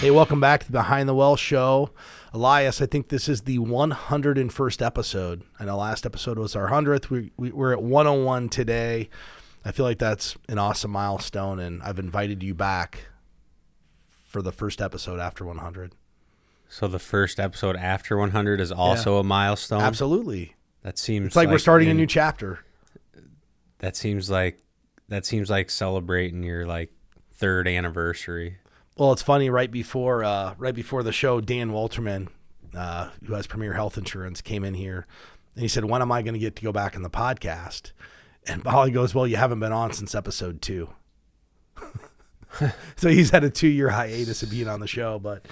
Hey, welcome back to the Behind the Well show. Elias, I think this is the 101st episode. I know last episode was our 100th. We're at 101 today. I feel like that's an awesome milestone, and I've invited you back for the first episode after 100. So the first episode after 100 is also a milestone? Absolutely. That seems it's like we're starting a new chapter. That seems like celebrating your third anniversary. Well, it's funny. Right before the show, Dan Walterman, who has Premier Health Insurance, came in here, and he said, "When am I going to get to go back on the podcast?" And Molly goes, "Well, you haven't been on since episode 2." So he's had a 2-year hiatus of being on the show, but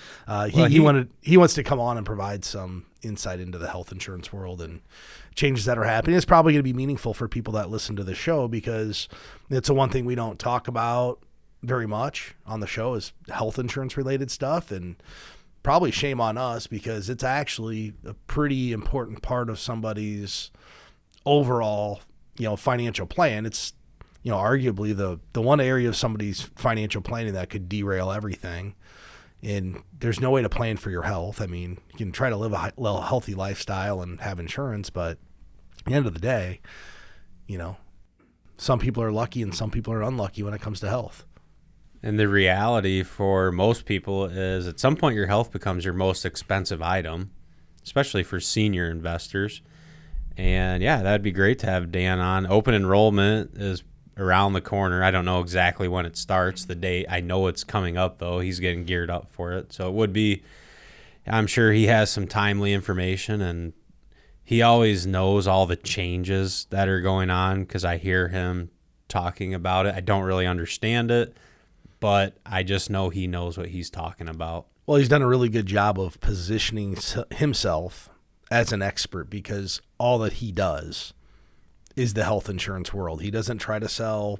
he wants to come on and provide some insight into the health insurance world and changes that are happening. It's probably going to be meaningful for people that listen to the show because it's the one thing we don't talk about very much on the show is health insurance related stuff, and probably shame on us because it's actually a pretty important part of somebody's overall, financial plan. It's, arguably the one area of somebody's financial planning that could derail everything. And there's no way to plan for your health. I mean, you can try to live a healthy lifestyle and have insurance, but at the end of the day, some people are lucky and some people are unlucky when it comes to health. And the reality for most people is at some point your health becomes your most expensive item, especially for senior investors. And yeah, that'd be great to have Dan on. Open enrollment is around the corner. I don't know exactly when it starts, the date. I know it's coming up, though. He's getting geared up for it. So it would be, I'm sure he has some timely information, and he always knows all the changes that are going on because I hear him talking about it. I don't really understand it, but I just know he knows what he's talking about. Well, he's done a really good job of positioning himself as an expert because all that he does is the health insurance world. He doesn't try to sell,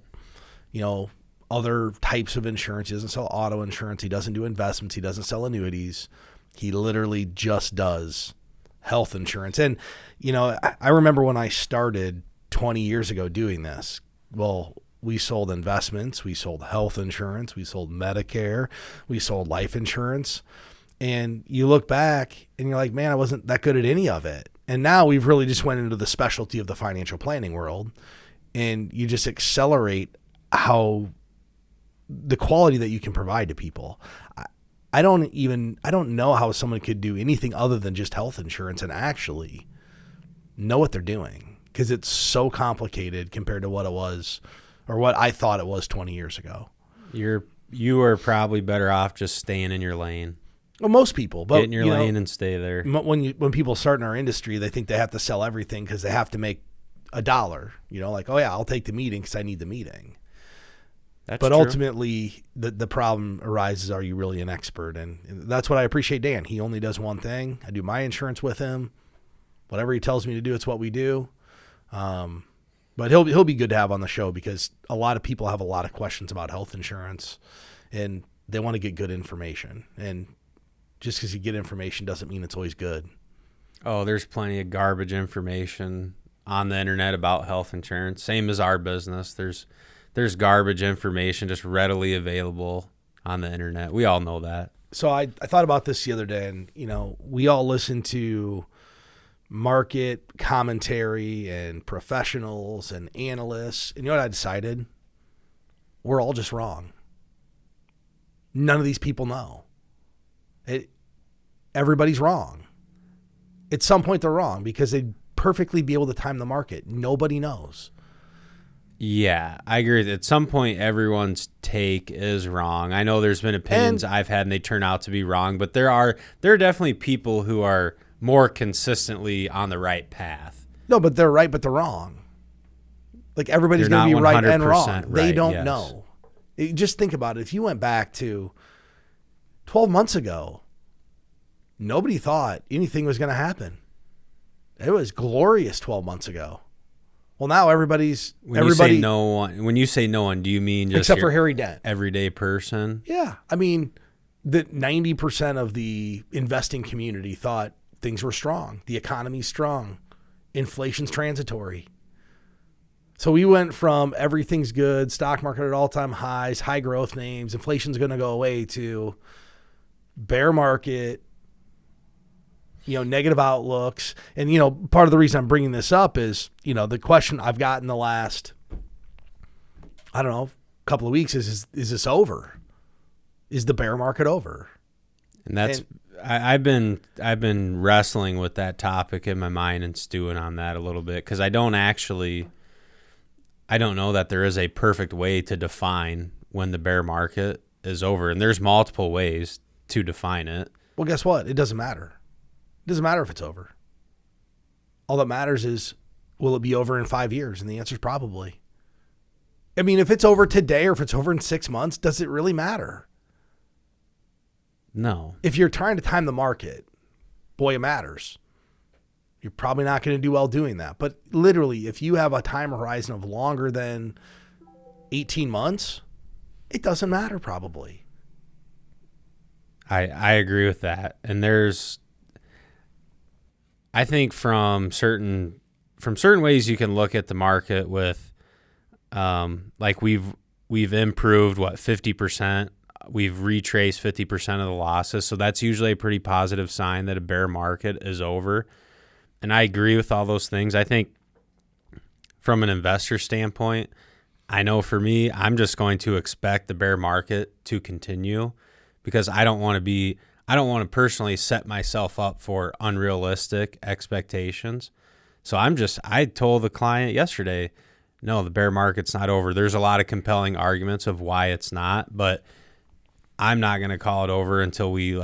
other types of insurance. He doesn't sell auto insurance. He doesn't do investments. He doesn't sell annuities. He literally just does health insurance. And, I remember when I started 20 years ago doing this, well, we sold investments, we sold health insurance, we sold Medicare, we sold life insurance. And you look back and you're like, man, I wasn't that good at any of it. And now we've really just went into the specialty of the financial planning world, and you just accelerate how the quality that you can provide to people. I don't know how someone could do anything other than just health insurance and actually know what they're doing, because it's so complicated compared to what it was or what I thought it was 20 years ago. You are probably better off just staying in your lane. Well, most people, but get in your lane and stay there. When people start in our industry, they think they have to sell everything because they have to make $1. Oh yeah, I'll take the meeting because I need the meeting. But true. Ultimately, the problem arises: are you really an expert? And that's what I appreciate Dan. He only does one thing. I do my insurance with him. Whatever he tells me to do, it's what we do. But he'll be good to have on the show because a lot of people have a lot of questions about health insurance, and they want to get good information. And just because you get information doesn't mean it's always good. Oh, there's plenty of garbage information on the internet about health insurance. Same as our business. There's garbage information just readily available on the internet. We all know that. So I thought about this the other day, and we all listen to market commentary and professionals and analysts. And you know what I decided? We're all just wrong. None of these people know. Everybody's wrong. At some point they're wrong because they'd perfectly be able to time the market. Nobody knows. Yeah, I agree. At some point, everyone's take is wrong. I know there's been opinions I've had and they turn out to be wrong, but there are definitely people who are more consistently on the right path. No, but they're right, but they're wrong. Like everybody's going to be right and wrong. Right, they don't know. Just think about it. If you went back to 12 months ago, nobody thought anything was going to happen. It was glorious 12 months ago. Well, now when you say no one, do you mean just except for Harry Dent, everyday person? Yeah. I mean, the 90% of the investing community thought things were strong. The economy's strong. Inflation's transitory. So we went from everything's good, stock market at all-time highs, high growth names, inflation's going to go away, to bear market, negative outlooks. And, part of the reason I'm bringing this up is, the question I've gotten the last, I don't know, couple of weeks is this over? Is the bear market over? And that's I've been wrestling with that topic in my mind and stewing on that a little bit, because I don't know that there is a perfect way to define when the bear market is over, and there's multiple ways to define it. Well, guess what? It doesn't matter. It doesn't matter if it's over. All that matters is, will it be over in 5 years? And the answer is probably. I mean, if it's over today or if it's over in 6 months, does it really matter? No. If you're trying to time the market, boy, it matters. You're probably not going to do well doing that. But literally, if you have a time horizon of longer than 18 months, it doesn't matter probably. I agree with that. And I think from certain ways you can look at the market with, like we've improved 50%. We've retraced 50% of the losses. So that's usually a pretty positive sign that a bear market is over. And I agree with all those things. I think from an investor standpoint, I know for me, I'm just going to expect the bear market to continue, because I don't want to personally set myself up for unrealistic expectations. So I told the client yesterday, no, the bear market's not over. There's a lot of compelling arguments of why it's not, but I'm not going to call it over until we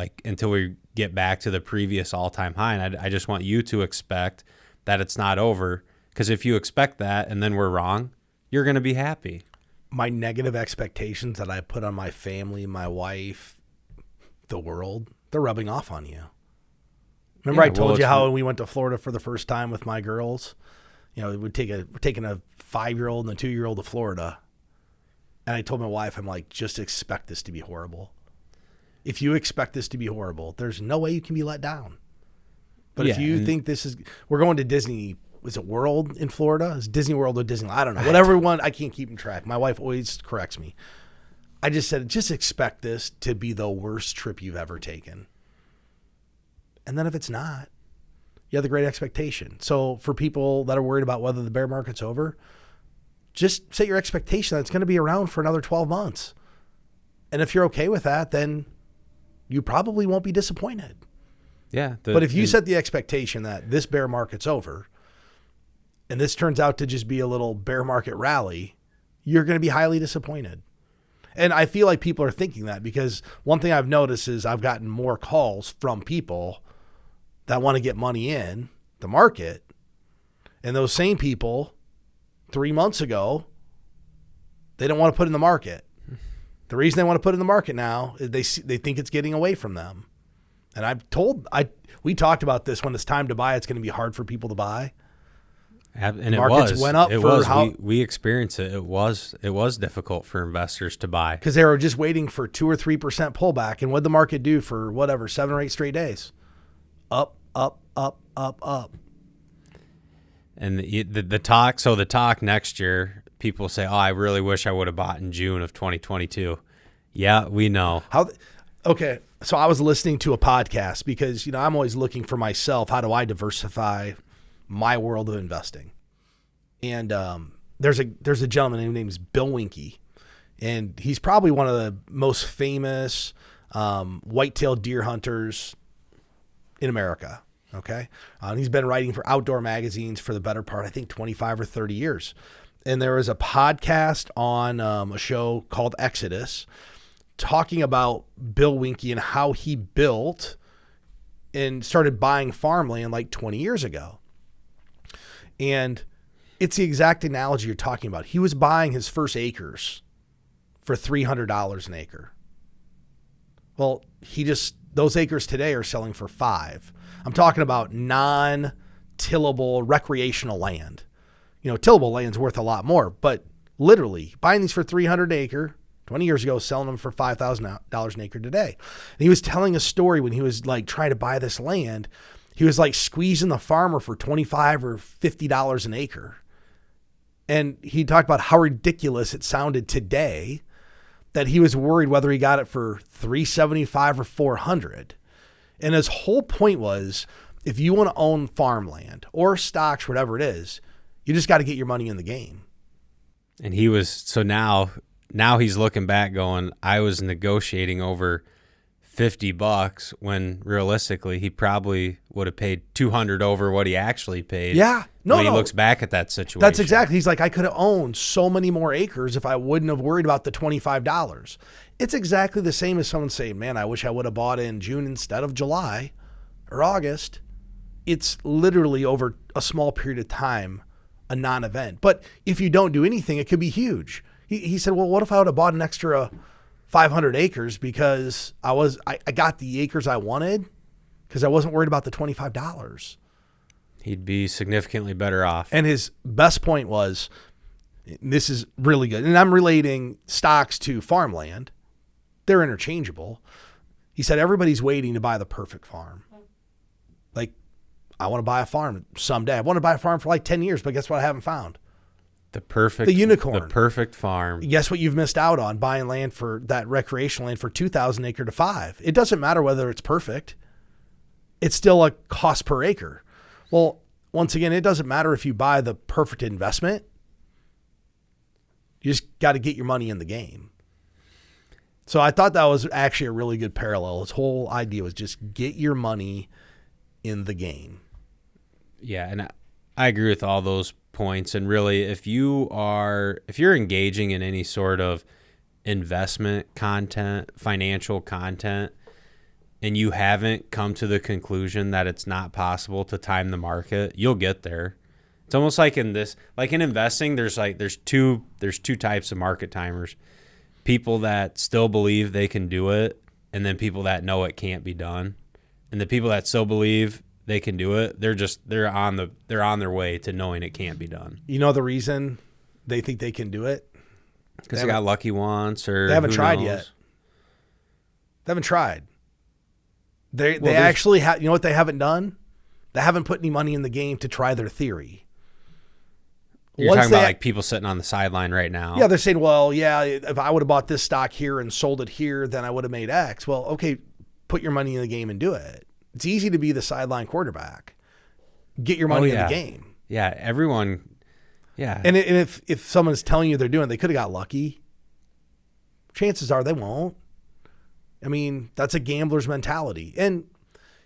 get back to the previous all-time high. And I just want you to expect that it's not over, because if you expect that and then we're wrong, you're going to be happy. My negative expectations that I put on my family, my wife, the world, they're rubbing off on you. Remember, I told you how when we went to Florida for the first time with my girls, we're taking a 5-year-old and a 2-year-old to Florida. And I told my wife, I'm like, just expect this to be horrible. If you expect this to be horrible, there's no way you can be let down. But if you think we're going to Disney, was it World in Florida? Is Disney World or Disneyland? I don't know. Whatever one, I can't keep track. My wife always corrects me. I just said, just expect this to be the worst trip you've ever taken. And then if it's not, you have the great expectation. So for people that are worried about whether the bear market's over, just set your expectation that it's going to be around for another 12 months. And if you're okay with that, then you probably won't be disappointed. Yeah. But if you set the expectation that this bear market's over and this turns out to just be a little bear market rally, you're going to be highly disappointed. And I feel like people are thinking that, because one thing I've noticed is I've gotten more calls from people that want to get money in the market. And those same people 3 months ago, they don't want to put in the market. The reason they want to put in the market now is they think it's getting away from them. And we talked about this, when it's time to buy, it's going to be hard for people to buy. And markets went up. We experienced it. It was difficult for investors to buy, because they were just waiting for 2 or 3% pullback. And what'd the market do for 7 or 8 straight days? Up, up, up, up, up. And the talk next year, people say, "Oh, I really wish I would have bought in June of 2022." Yeah, we know. Okay, so I was listening to a podcast, because I'm always looking for myself. How do I diversify my world of investing? And there's a gentleman named Bill Winke, and he's probably one of the most famous white-tailed deer hunters in America. Okay. He's been writing for outdoor magazines for the better part, I think 25 or 30 years. And there was a podcast on a show called Exodus talking about Bill Winke and how he built and started buying farmland like 20 years ago. And it's the exact analogy you're talking about. He was buying his first acres for $300 an acre. Well, those acres today are selling for $5. I'm talking about non-tillable recreational land. Tillable land's worth a lot more, but literally buying these for $300 an acre 20 years ago, selling them for $5,000 an acre today. And he was telling a story when he was trying to buy this land. He was squeezing the farmer for $25 or $50 an acre. And he talked about how ridiculous it sounded today that he was worried whether he got it for $375 or $400. And his whole point was, if you want to own farmland or stocks, whatever it is, you just got to get your money in the game. And he was, so now he's looking back going, I was negotiating over $50 when realistically he probably would have paid $200 over what he actually paid. Yeah. When he looks back at that situation. That's exactly. He's like, I could have owned so many more acres if I wouldn't have worried about the $25. It's exactly the same as someone saying, man, I wish I would have bought in June instead of July or August. It's literally over a small period of time, a non-event. But if you don't do anything, it could be huge. He said, well, what if I would have bought an extra 500 acres because I got the acres I wanted because I wasn't worried about the $25. He'd be significantly better off. And his best point was, this is really good, and I'm relating stocks to farmland. They're interchangeable. He said, everybody's waiting to buy the perfect farm. Like, I want to buy a farm someday. I want to buy a farm for like 10 years, but guess what I haven't found? The unicorn. The perfect farm. Guess what you've missed out on? Buying land for that recreational land for 2,000 acre to 5. It doesn't matter whether it's perfect. It's still a cost per acre. Well, once again, it doesn't matter if you buy the perfect investment. You just got to get your money in the game. So I thought that was actually a really good parallel. His whole idea was just get your money in the game. Yeah, and I agree with all those points. And really, if you're engaging in any sort of investment content, financial content, and you haven't come to the conclusion that it's not possible to time the market, you'll get there. It's almost like in investing, there's two types of market timers. People that still believe they can do it, and then people that know it can't be done. And the people that still believe they can do it, they're on their way to knowing it can't be done. You know the reason they think they can do it? Because they got lucky once, or they haven't tried yet. They haven't tried. They actually have. You know what they haven't done? They haven't put any money in the game to try their theory. You're talking about like people sitting on the sideline right now. Yeah, they're saying, well, yeah, if I would have bought this stock here and sold it here, then I would have made X. Well, okay, put your money in the game and do it. It's easy to be the sideline quarterback. Get your money in the game. Yeah, everyone. Yeah. And if someone's telling you they're doing it, they could have got lucky. Chances are they won't. I mean, that's a gambler's mentality. And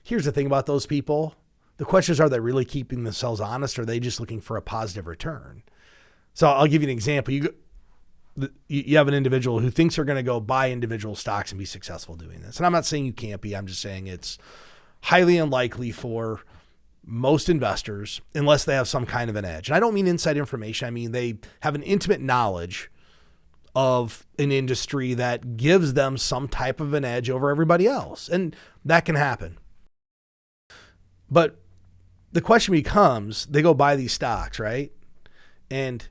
here's the thing about those people. The question is, are they really keeping themselves honest, or are they just looking for a positive return? So I'll give you an example. You have an individual who thinks they're going to go buy individual stocks and be successful doing this. And I'm not saying you can't be. I'm just saying it's highly unlikely for most investors unless they have some kind of an edge. And I don't mean inside information. I mean they have an intimate knowledge of an industry that gives them some type of an edge over everybody else. And that can happen. But the question becomes, they go buy these stocks, right? And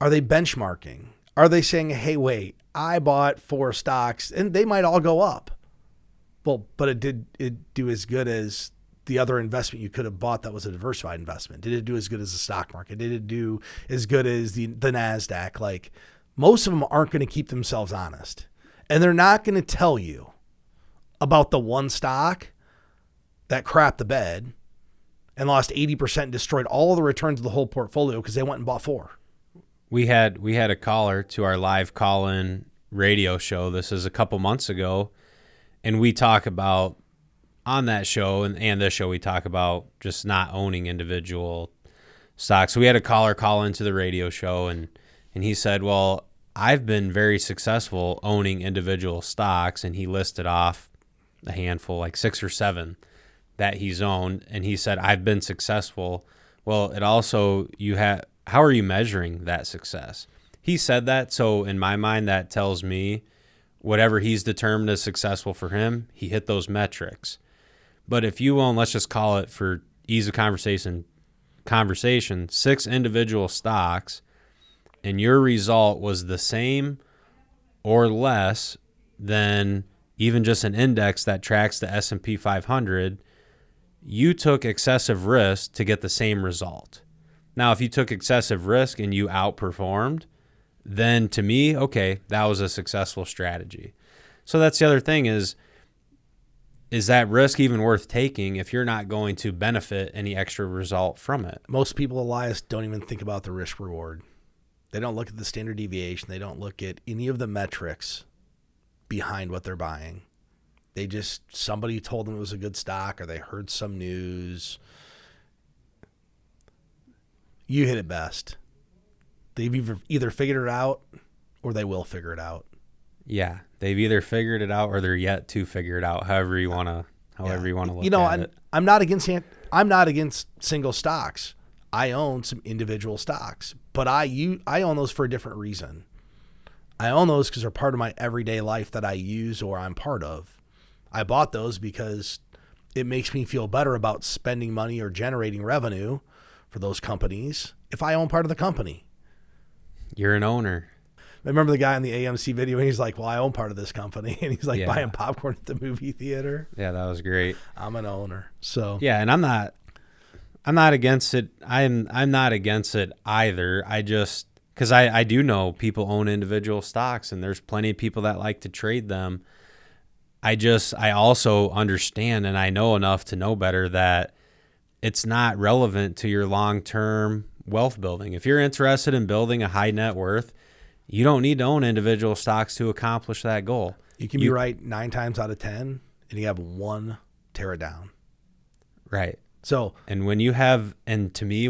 are they benchmarking? Are they saying, hey, wait, I bought 4 stocks and they might all go up. Well, but it do as good as the other investment you could have bought that was a diversified investment? Did it do as good as the stock market? Did it do as good as the NASDAQ? Like, most of them aren't going to keep themselves honest. And they're not going to tell you about the one stock that crapped the bed and lost 80% and destroyed all the returns of the whole portfolio because they went and bought 4. We had a caller to our live call-in radio show. This is a couple months ago. And we talk about, on that show and this show, we talk about just not owning individual stocks. So we had a caller call into the radio show, and he said, well, I've been very successful owning individual stocks. And he listed off a handful, like 6 or 7 that he's owned. And he said, I've been successful. Well, it also, how are you measuring that success? He said that. So in my mind, that tells me whatever he's determined as successful for him, he hit those metrics. But if you own, let's just call it for ease of conversation, 6 individual stocks, and your result was the same or less than even just an index that tracks the S&P 500, you took excessive risk to get the same result. Now, if you took excessive risk and you outperformed, then to me, okay, that was a successful strategy. So that's the other thing is that risk even worth taking if you're not going to benefit any extra result from it? Most people, Elias, don't even think about the risk reward. They don't look at the standard deviation. They don't look at any of the metrics behind what they're buying. They just, somebody told them it was a good stock, or they heard some news. You hit it best. They've either figured it out or they will figure it out. Yeah, they've either figured it out or they're yet to figure it out. However you want to look at it. I'm not against single stocks. I own some individual stocks, but I own those for a different reason. I own those because they're part of my everyday life that I use or I'm part of. I bought those because it makes me feel better about spending money or generating revenue for those companies if I own part of the company. You're an owner. I remember the guy in the AMC video, and he's like, well, I own part of this company. And he's like buying popcorn at the movie theater. Yeah, that was great. I'm an owner. So yeah, and I'm not against it. I'm not against it either. I just, because I do know people own individual stocks, and there's plenty of people that like to trade them. I also understand, and I know enough to know better, that it's not relevant to your long-term wealth building. If you're interested in building a high net worth, you don't need to own individual stocks to accomplish that goal. You can be right 9 times out of 10, and you have one tear it down. Right. So, and to me,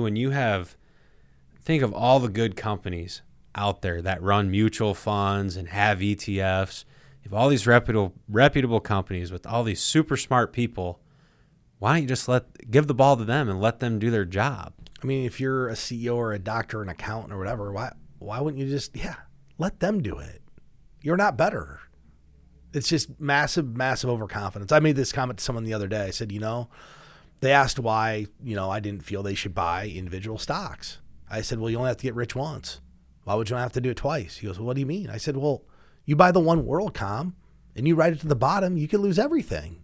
think of all the good companies out there that run mutual funds and have ETFs. You have all these reputable companies with all these super smart people. Why don't you just give the ball to them and let them do their job? I mean, if you're a CEO or a doctor, an accountant or whatever, why wouldn't you just, let them do it? You're not better. It's just massive, massive overconfidence. I made this comment to someone the other day. I said, they asked why, I didn't feel they should buy individual stocks. I said, well, you only have to get rich once. Why would you not have to do it twice? He goes, well, what do you mean? I said, well, you buy the one WorldCom and you ride it to the bottom, you could lose everything.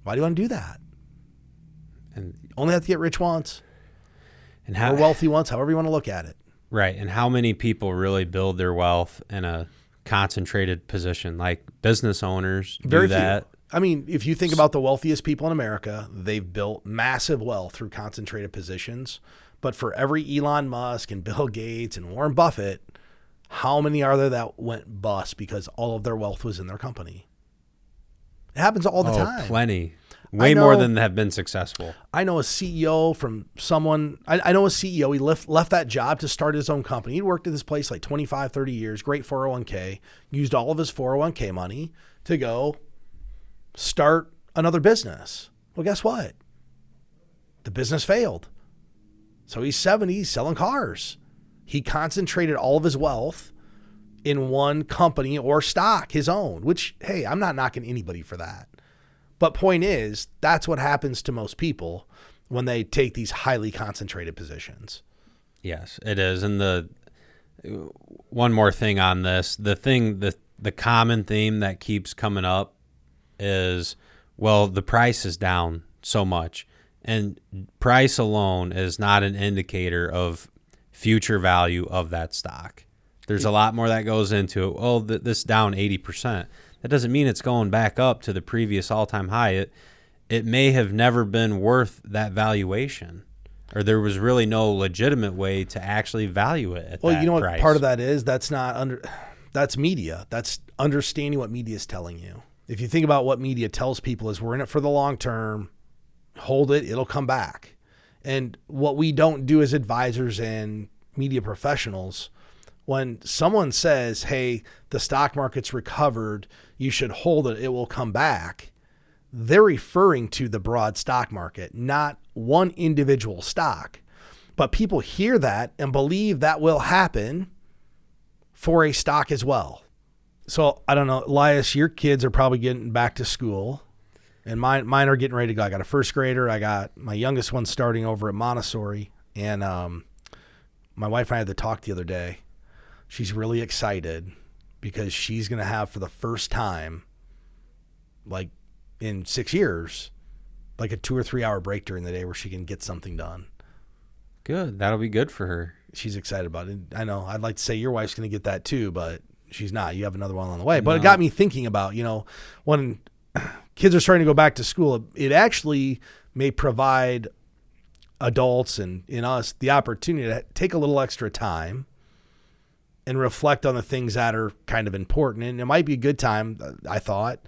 Why do you want to do that? And only have to get rich once. And or wealthy once, however you want to look at it. Right. And how many people really build their wealth in a concentrated position? Like business owners do that. Few. I mean, if you think about the wealthiest people in America, they've built massive wealth through concentrated positions. But for every Elon Musk and Bill Gates and Warren Buffett, how many are there that went bust because all of their wealth was in their company? It happens all the time. Plenty. Way more than have been successful. I know a CEO from someone, I know a CEO, he left that job to start his own company. He worked at this place like 25, 30 years, great 401k, used all of his 401k money to go start another business. Well, guess what? The business failed. So he's 70, he's selling cars. He concentrated all of his wealth in one company or stock, his own, which, hey, I'm not knocking anybody for that. But point is, that's what happens to most people when they take these highly concentrated positions. Yes, it is. And one more thing on this, the common theme that keeps coming up is, well, the price is down so much. And price alone is not an indicator of future value of that stock. There's a lot more that goes into it. Oh, this down 80%. That doesn't mean it's going back up to the previous all-time high. It may have never been worth that valuation, or there was really no legitimate way to actually value it at that price. Well, you know what part of that is? That's media. That's understanding what media is telling you. If you think about what media tells people is we're in it for the long term, hold it, it'll come back. And what we don't do as advisors and media professionals, when someone says, hey, the stock market's recovered, you should hold it, it will come back, they're referring to the broad stock market, not one individual stock. But people hear that and believe that will happen for a stock as well. So I don't know, Elias, your kids are probably getting back to school, and mine are getting ready to go. I got a first grader. I got my youngest one starting over at Montessori, and my wife and I had to talk the other day. She's really excited because she's going to have for the first time, like in 6 years, like a 2 or 3 hour break during the day where she can get something done. Good. That'll be good for her. She's excited about it. I know. I'd like to say your wife's going to get that too, but she's not. You have another one on the way. But it got me thinking about, when kids are starting to go back to school, it actually may provide adults and in us the opportunity to take a little extra time and reflect on the things that are kind of important. And it might be a good time, I thought,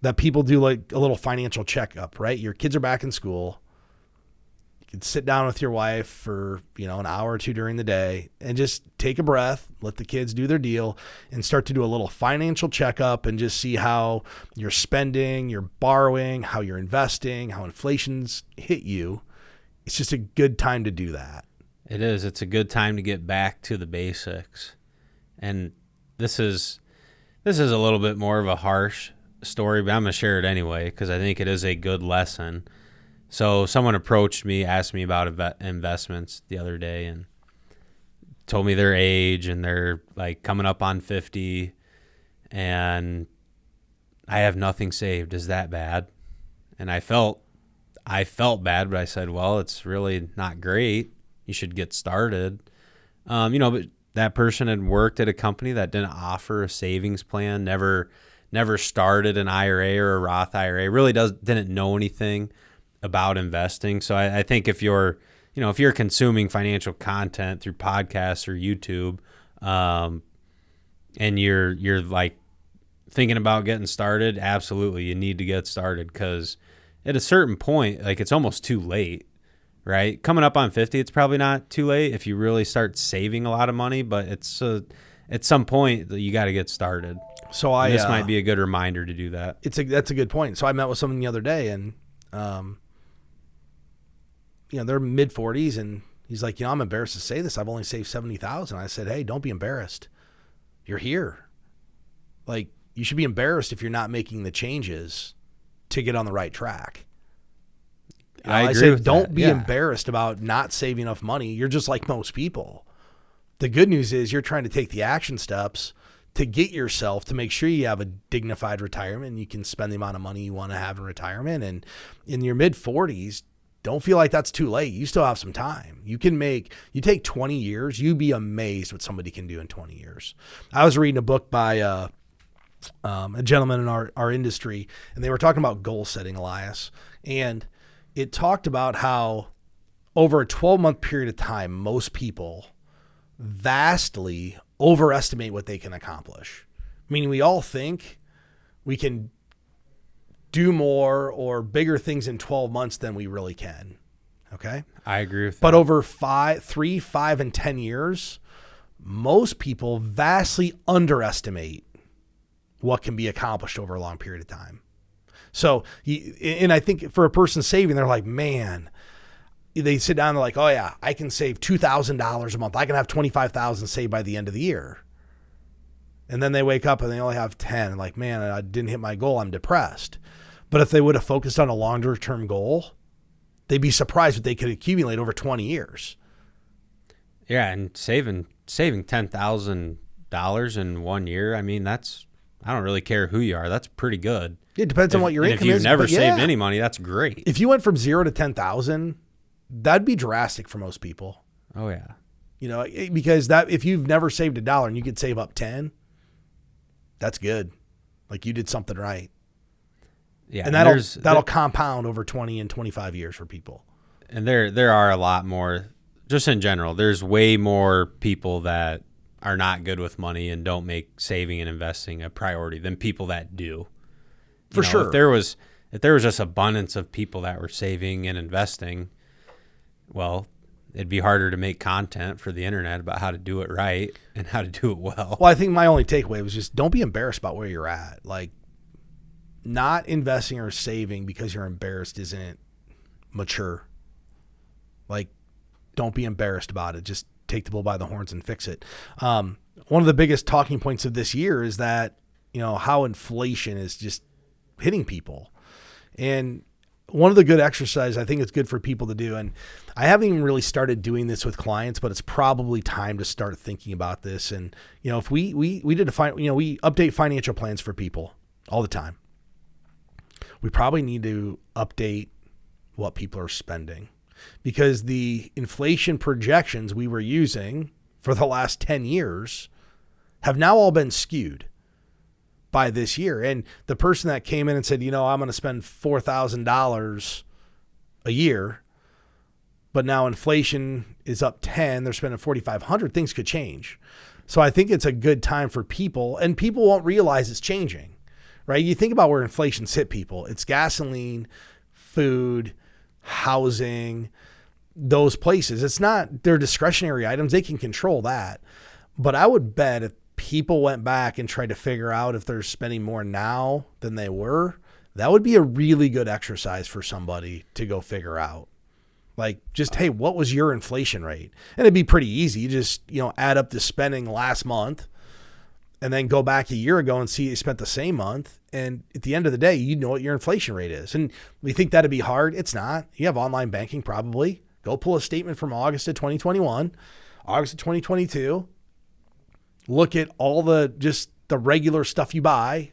that people do like a little financial checkup, right? Your kids are back in school. You can sit down with your wife for, an hour or two during the day and just take a breath, let the kids do their deal, and start to do a little financial checkup and just see how you're spending, you're borrowing, how you're investing, how inflation's hit you. It's just a good time to do that. It is. It's a good time to get back to the basics. And this is a little bit more of a harsh story, but I'm going to share it anyway because I think it is a good lesson. So someone approached me, asked me about investments the other day and told me their age and they're like coming up on 50 and I have nothing saved. Is that bad? And I felt bad, but I said, well, it's really not great. You should get started. But that person had worked at a company that didn't offer a savings plan, never started an IRA or a Roth IRA, really didn't know anything about investing. So I think if you're consuming financial content through podcasts or YouTube, and you're like thinking about getting started, absolutely you need to get started because at a certain point, like it's almost too late, right? Coming up on 50, it's probably not too late if you really start saving a lot of money, but it's at some point you got to get started. So this might be a good reminder to do that. That's a good point. So I met with someone the other day and, they're mid 40s and he's like, I'm embarrassed to say this. I've only saved 70,000. I said, hey, don't be embarrassed. You're here. Like you should be embarrassed if you're not making the changes to get on the right track. I said, with don't that. be Yeah. embarrassed about not saving enough money. You're just like most people. The good news is you're trying to take the action steps to get yourself to make sure you have a dignified retirement and you can spend the amount of money you want to have in retirement. And in your mid 40s, don't feel like that's too late. You still have some time. You take 20 years, you'd be amazed what somebody can do in 20 years. I was reading a book by a gentleman in our industry, and they were talking about goal setting, Elias. And it talked about how over a 12-month period of time, most people vastly overestimate what they can accomplish. Meaning we all think we can do more or bigger things in 12 months than we really can. Okay? I agree with that. But over 3, 5, and 10 years, most people vastly underestimate what can be accomplished over a long period of time. So, and I think for a person saving, they're like, man, they sit down and they're like, oh yeah, I can save $2,000 a month. I can have $25,000 saved by the end of the year. And then they wake up and they only have 10. Like, man, I didn't hit my goal. I'm depressed. But if they would have focused on a longer term goal, they'd be surprised what they could accumulate over 20 years. Yeah. And saving $10,000 in 1 year. I mean, I don't really care who you are. That's pretty good. It depends on what your income is. If you've never saved any money, that's great. If you went from 0 to 10,000, that'd be drastic for most people. Oh yeah. Because if you've never saved $1 and you could save up 10, that's good. Like you did something right. Yeah. And that'll compound over 20 and 25 years for people. And there are a lot more, just in general, there's way more people that are not good with money and don't make saving and investing a priority than people that do. For sure. If there was just abundance of people that were saving and investing, well, it'd be harder to make content for the internet about how to do it right and how to do it well. Well, I think my only takeaway was just don't be embarrassed about where you're at. Like, not investing or saving because you're embarrassed isn't mature. Like, don't be embarrassed about it. Just take the bull by the horns and fix it. One of the biggest talking points of this year is that, how inflation is just hitting people. And one of the good exercises I think it's good for people to do, and I haven't even really started doing this with clients, but it's probably time to start thinking about this. And, if we update financial plans for people all the time, we probably need to update what people are spending. because the inflation projections we were using for the last 10 years have now all been skewed by this year. And the person that came in and said, I'm going to spend $4,000 a year, but now inflation is up 10, they're spending 4,500, things could change. So I think it's a good time for people, and people won't realize it's changing, right? You think about where inflation's hit people. It's gasoline, food, housing, those places. It's not their discretionary items. They can control that. But I would bet if people went back and tried to figure out if they're spending more now than they were, that would be a really good exercise for somebody to go figure out. Like, just, hey, what was your inflation rate? And it'd be pretty easy. You just, add up the spending last month and then go back a year ago and see you spent the same month. And at the end of the day, you know what your inflation rate is. And we think that'd be hard. It's not. You have online banking probably. Go pull a statement from August of 2021, August of 2022. Look at all the regular stuff you buy,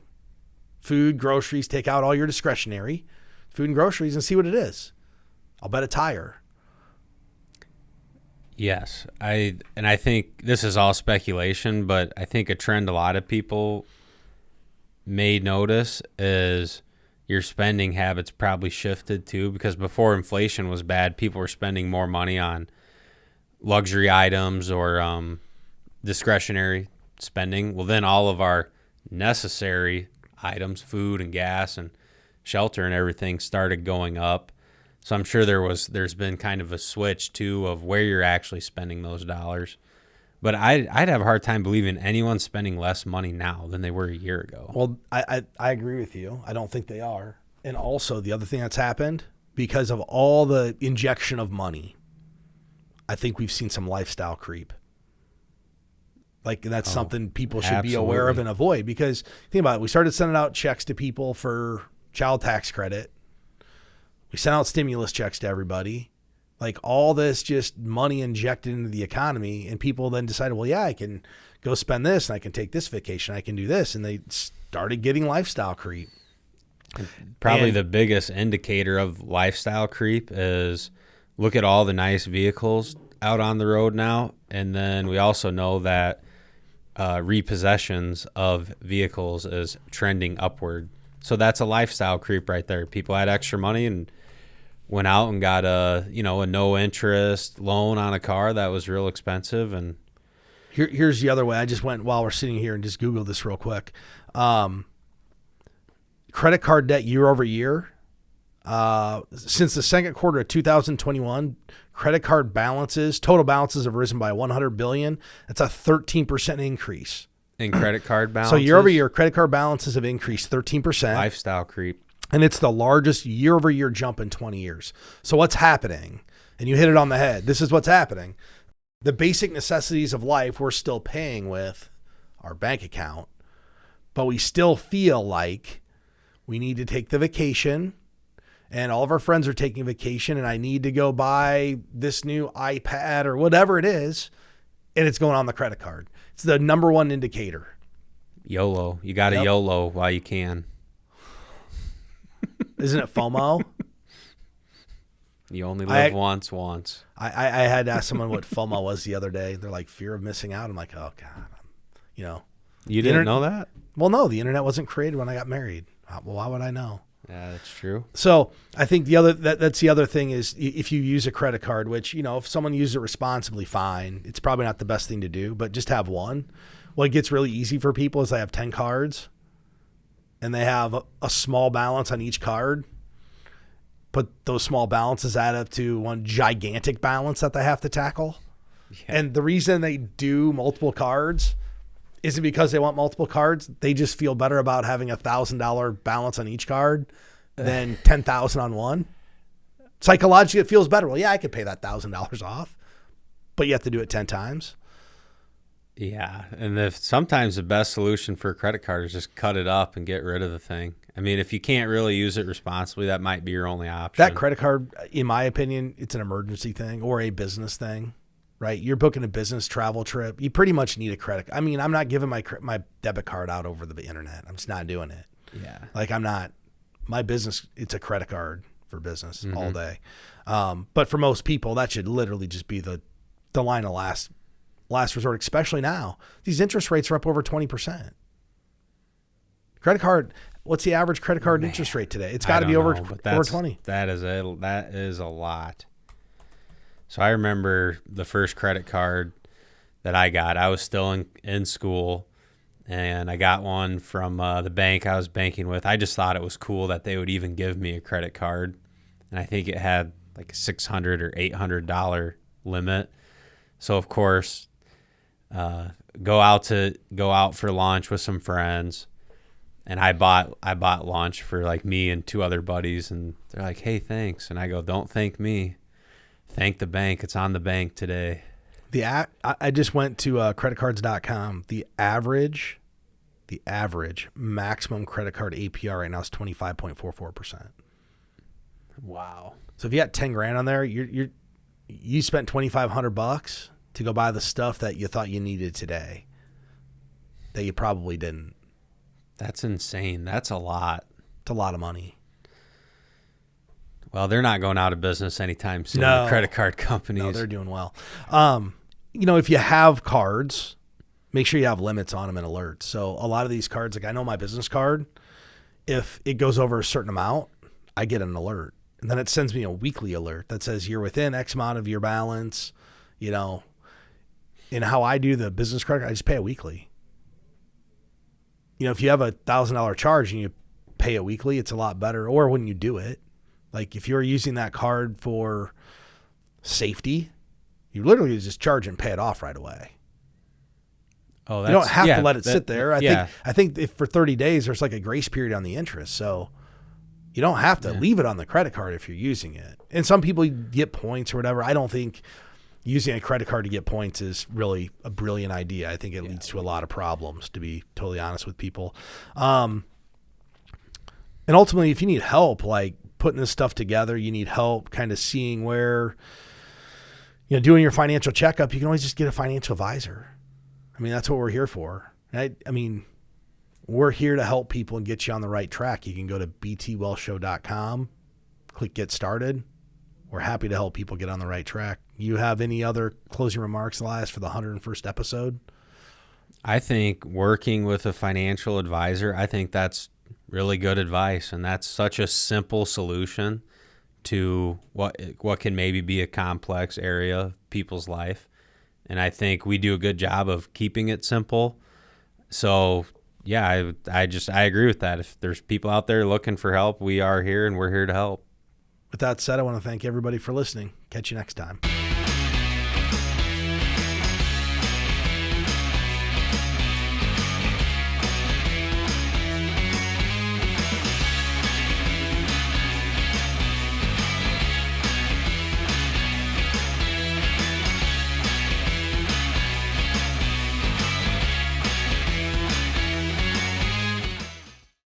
food, groceries, take out all your discretionary food and groceries and see what it is. I'll bet it's higher. Yes. I think this is all speculation, but I think a trend a lot of people may notice is your spending habits probably shifted too, because before inflation was bad, people were spending more money on luxury items or discretionary spending. Well, then all of our necessary items, food and gas and shelter and everything, started going up. So I'm sure there's been kind of a switch too of where you're actually spending those dollars. But I'd have a hard time believing anyone's spending less money now than they were a year ago. Well, I agree with you. I don't think they are. And also the other thing that's happened, because of all the injection of money, I think we've seen some lifestyle creep. Like, that's something people should be aware of and avoid. Because think about it. We started sending out checks to people for child tax credit. We sent out stimulus checks to everybody. Like, all this just money injected into the economy, and people then decided, well, yeah, I can go spend this, and I can take this vacation, I can do this, and they started getting lifestyle creep. Probably the biggest indicator of lifestyle creep is look at all the nice vehicles out on the road now, and then we also know that repossessions of vehicles is trending upward. So that's a lifestyle creep right there. People had extra money and went out and got a no interest loan on a car that was real expensive. And here's the other way. I just went while we're sitting here and just Googled this real quick. Credit card debt year over year. Since the second quarter of 2021, credit card total balances have risen by $100 billion. That's a 13% increase. In credit card balances? So year over year, credit card balances have increased 13%. Lifestyle creep. And it's the largest year-over-year jump in 20 years. So what's happening? And you hit it on the head. This is what's happening. The basic necessities of life we're still paying with our bank account, but we still feel like we need to take the vacation, and all of our friends are taking vacation, and I need to go buy this new iPad or whatever it is, and it's going on the credit card. It's the number one indicator. YOLO. You got to YOLO while you can. Isn't it FOMO? You only live once. I had asked someone what FOMO was the other day. They're like, fear of missing out. I'm like, oh, God. You didn't know that? Well, no, the internet wasn't created when I got married. Well, why would I know? Yeah, that's true. So I think that's the other thing is if you use a credit card, which, if someone uses it responsibly, fine. It's probably not the best thing to do, but just have one. What gets really easy for people is they have 10 cards. And they have a small balance on each card, but those small balances add up to one gigantic balance that they have to tackle. Yeah. And the reason they do multiple cards isn't because they want multiple cards. They just feel better about having $1,000 balance on each card than $10,000 on one. Psychologically, it feels better. Well, yeah, I could pay that $1,000 off, but you have to do it 10 times. Yeah, and sometimes the best solution for a credit card is just cut it up and get rid of the thing. I mean, if you can't really use it responsibly, that might be your only option. That credit card, in my opinion, it's an emergency thing or a business thing, right? You're booking a business travel trip. You pretty much need a credit. I mean, I'm not giving my debit card out over the internet. I'm just not doing it. Yeah. Like, I'm not. My business, it's a credit card for business all day. But for most people, that should literally just be the line of last resort, especially now. These interest rates are up over 20%. Credit card, what's the average credit card interest rate today? It's got to be over 20. That is a lot. So I remember the first credit card that I got. I was still in school, and I got one from the bank I was banking with. I just thought it was cool that they would even give me a credit card, and I think it had like a $600 or $800 limit. So of course, go out for lunch with some friends, and I bought lunch for like me and two other buddies, and they're like, "Hey, thanks," and I go, "Don't thank me. Thank the bank. It's on the bank today." I just went to creditcards.com. The average maximum credit card APR right now is 25.44%. Wow. So if you got 10 grand on there, you spent $2,500 to go buy the stuff that you thought you needed today that you probably didn't. That's insane. That's a lot. It's a lot of money. Well, they're not going out of business anytime soon. No. The credit card companies. No, they're doing well. If you have cards, make sure you have limits on them and alerts. So a lot of these cards, like I know my business card, if it goes over a certain amount, I get an alert. And then it sends me a weekly alert that says you're within X amount of your balance, And how I do the business credit, I just pay it weekly. If you have a $1,000 charge and you pay it weekly, it's a lot better. Or when you do it, like if you're using that card for safety, you literally just charge and pay it off right away. Oh, you don't have to let it sit there. I think if for 30 days, there's like a grace period on the interest. So you don't have to leave it on the credit card if you're using it. And some people get points or whatever. I don't think using a credit card to get points is really a brilliant idea. I think it leads to a lot of problems, to be totally honest with people. And ultimately, if you need help, like putting this stuff together, you need help kind of seeing where, doing your financial checkup, you can always just get a financial advisor. I mean, that's what we're here for. We're here to help people and get you on the right track. You can go to btwellshow.com, click get started. We're happy to help people get on the right track. You have any other closing remarks, Elias, for the 101st episode? I think working with a financial advisor, I think that's really good advice, and that's such a simple solution to what can maybe be a complex area of people's life. And I think we do a good job of keeping it simple. So, yeah, I agree with that. If there's people out there looking for help, we are here, and we're here to help. With that said, I want to thank everybody for listening. Catch you next time.